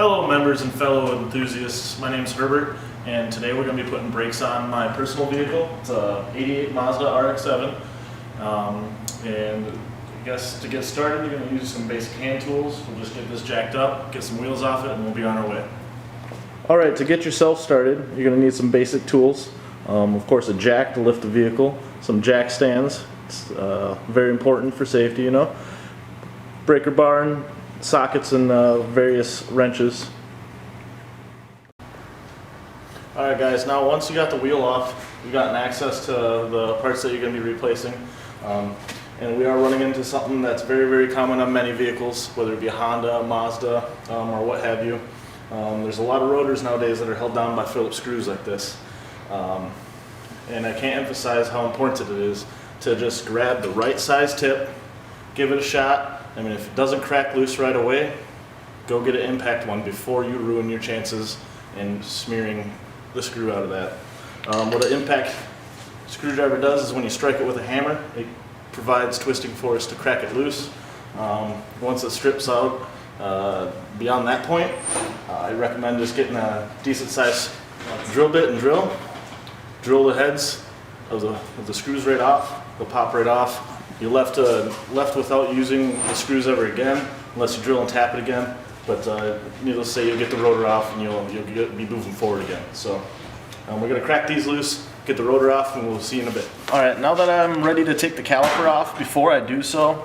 Hello members and fellow enthusiasts, my name is Herbert and today we're going to be putting brakes on my personal vehicle. It's a 88 Mazda RX-7 and I guess to get started you're going to use some basic hand tools. We'll just get this jacked up, get some wheels off it, and we'll be on our way. Alright, to get yourself started you're going to need some basic tools. Of course a jack to lift the vehicle, some jack stands, it's very important for safety, you know. Breaker bar and sockets and various wrenches. Alright guys, now once you got the wheel off, you've gotten access to the parts that you're going to be replacing. And we are running into something that's very, very common on many vehicles, whether it be a Honda, Mazda, or what have you. There's a lot of rotors nowadays that are held down by Phillips screws like this. And I can't emphasize how important it is to just grab the right size tip, give it a shot. I mean, if it doesn't crack loose right away, go get an impact one before you ruin your chances in smearing the screw out of that. What an impact screwdriver does is when you strike it with a hammer, it provides twisting force to crack it loose. Once it strips out, beyond that point, I recommend just getting a decent size drill bit and drill the heads of the screws right off. They'll pop right off. You're left without using the screws ever again, unless you drill and tap it again. But needless to say, you'll get the rotor off and you'll be moving forward again. So we're going to crack these loose, get the rotor off, and we'll see you in a bit. Alright, now that I'm ready to take the caliper off, before I do so,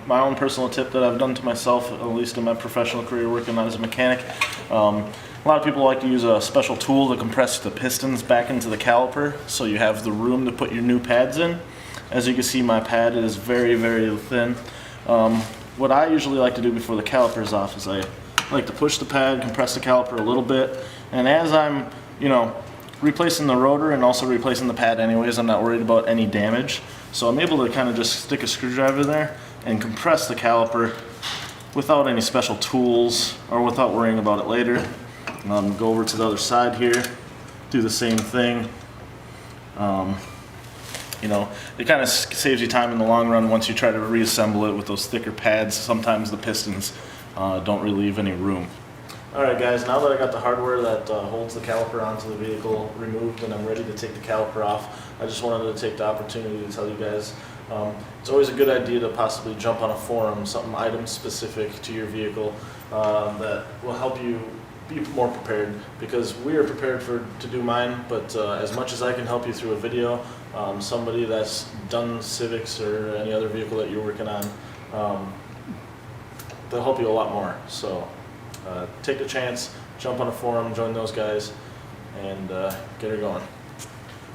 my own personal tip that I've done to myself, at least in my professional career working on as a mechanic, a lot of people like to use a special tool to compress the pistons back into the caliper so you have the room to put your new pads in. As you can see, my pad is very, very thin. What I usually like to do before the caliper is off is I like to push the pad, compress the caliper a little bit, and as I'm, replacing the rotor and also replacing the pad anyways, I'm not worried about any damage. So I'm able to kind of just stick a screwdriver there and compress the caliper without any special tools or without worrying about it later. Go over to the other side here, do the same thing. It kind of saves you time in the long run once you try to reassemble it with those thicker pads. Sometimes the pistons don't really leave any room. Alright guys, now that I got the hardware that holds the caliper onto the vehicle removed and I'm ready to take the caliper off, I just wanted to take the opportunity to tell you guys it's always a good idea to possibly jump on a forum, something item specific to your vehicle that will help you be more prepared, because we are prepared to do mine, but as much as I can help you through a video, somebody that's done Civics or any other vehicle that you're working on, they'll help you a lot more. So take a chance, jump on a forum, join those guys, and get her going.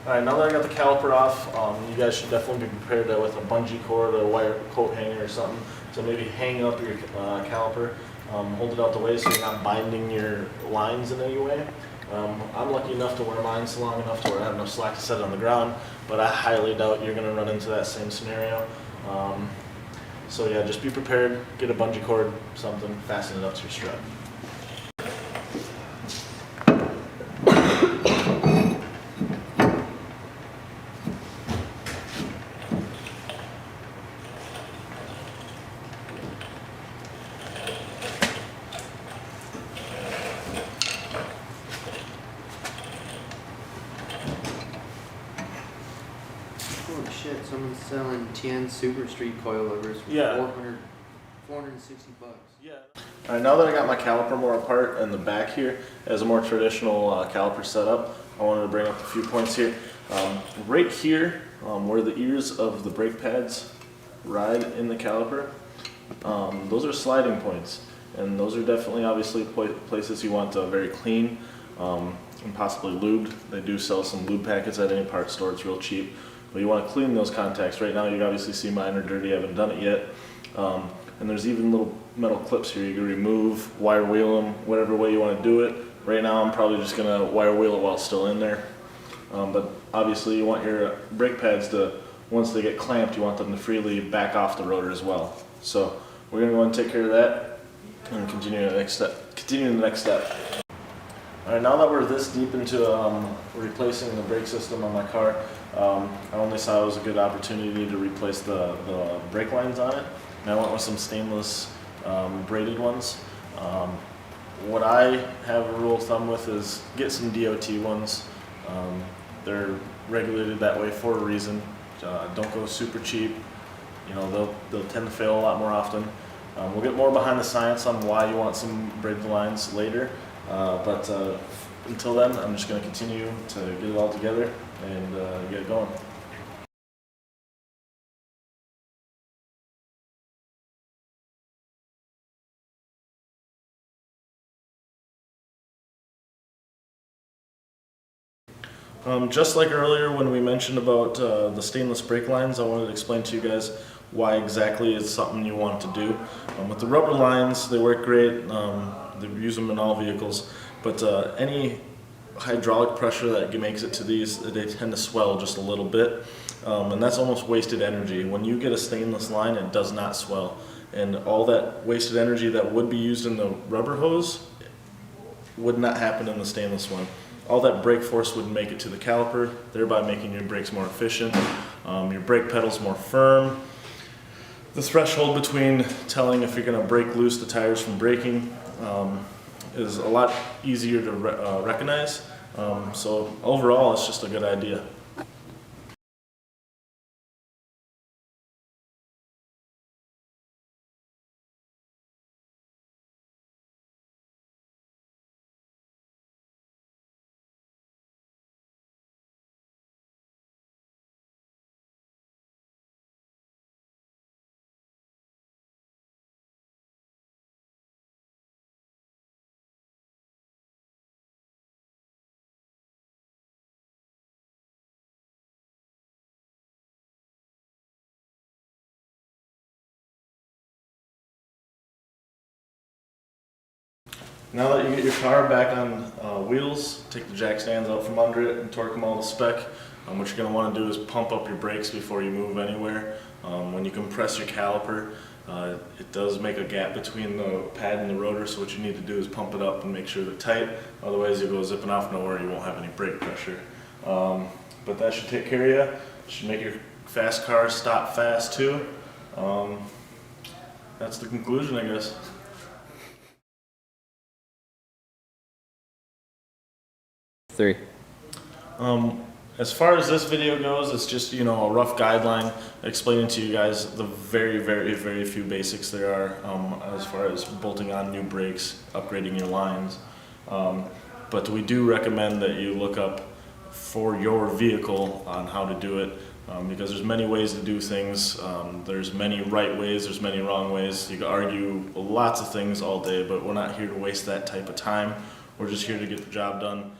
Alright, now that I got the caliper off, you guys should definitely be prepared with a bungee cord or a wire coat hanger or something to maybe hang up your caliper. Hold it out the way so you're not binding your lines in any way. I'm lucky enough to wear mine long enough to where I have enough slack to set it on the ground, but I highly doubt you're going to run into that same scenario. So yeah, just be prepared, get a bungee cord, something, fasten it up to your strap. Holy shit, someone's selling 10 Super Street coilovers for $460. Yeah. Alright, now that I got my caliper more apart and the back here as a more traditional caliper setup, I wanted to bring up a few points here. Right here, where the ears of the brake pads ride in the caliper, those are sliding points, and those are definitely obviously places you want very clean and possibly lubed. They do sell some lube packets at any parts store, it's real cheap. But you want to clean those contacts. Right now you obviously see mine are dirty, I haven't done it yet. And there's even little metal clips here you can remove, wire wheel them, whatever way you want to do it. Right now I'm probably just going to wire wheel it while it's still in there. But obviously you want your brake pads to, once they get clamped, you want them to freely back off the rotor as well. So we're going to go and take care of that and continue the next step. Alright, now that we're this deep into replacing the brake system on my car, I only saw it was a good opportunity to replace the brake lines on it. And I went with some stainless braided ones. What I have a rule of thumb with is get some DOT ones. They're regulated that way for a reason. Don't go super cheap. You know, they'll tend to fail a lot more often. We'll get more behind the science on why you want some brake lines later, but until then, I'm just going to continue to get it all together and get it going. Just like earlier when we mentioned about the stainless brake lines, I wanted to explain to you guys why exactly it's something you want to do. With the rubber lines, they work great. They use them in all vehicles, but any hydraulic pressure that makes it to these, they tend to swell just a little bit, and that's almost wasted energy. When you get a stainless line, it does not swell, and all that wasted energy that would be used in the rubber hose would not happen in the stainless one. All that brake force would make it to the caliper, thereby making your brakes more efficient, your brake pedals more firm. The threshold between telling if you're going to break loose the tires from braking is a lot easier to recognize. So overall, it's just a good idea. Now that you get your car back on wheels, take the jack stands out from under it and torque them all to spec. What you're going to want to do is pump up your brakes before you move anywhere. When you compress your caliper, it does make a gap between the pad and the rotor, so what you need to do is pump it up and make sure they're tight. Otherwise you'll go zipping off nowhere, you won't have any brake pressure. But that should take care of you. It should make your fast cars stop fast too. That's the conclusion, I guess. Three. As far as this video goes, it's just, you know, a rough guideline explaining to you guys the very few basics there are as far as bolting on new brakes, upgrading your lines. But we do recommend that you look up for your vehicle on how to do it, because there's many ways to do things. There's many right ways, there's many wrong ways. You can argue lots of things all day, but we're not here to waste that type of time. We're just here to get the job done.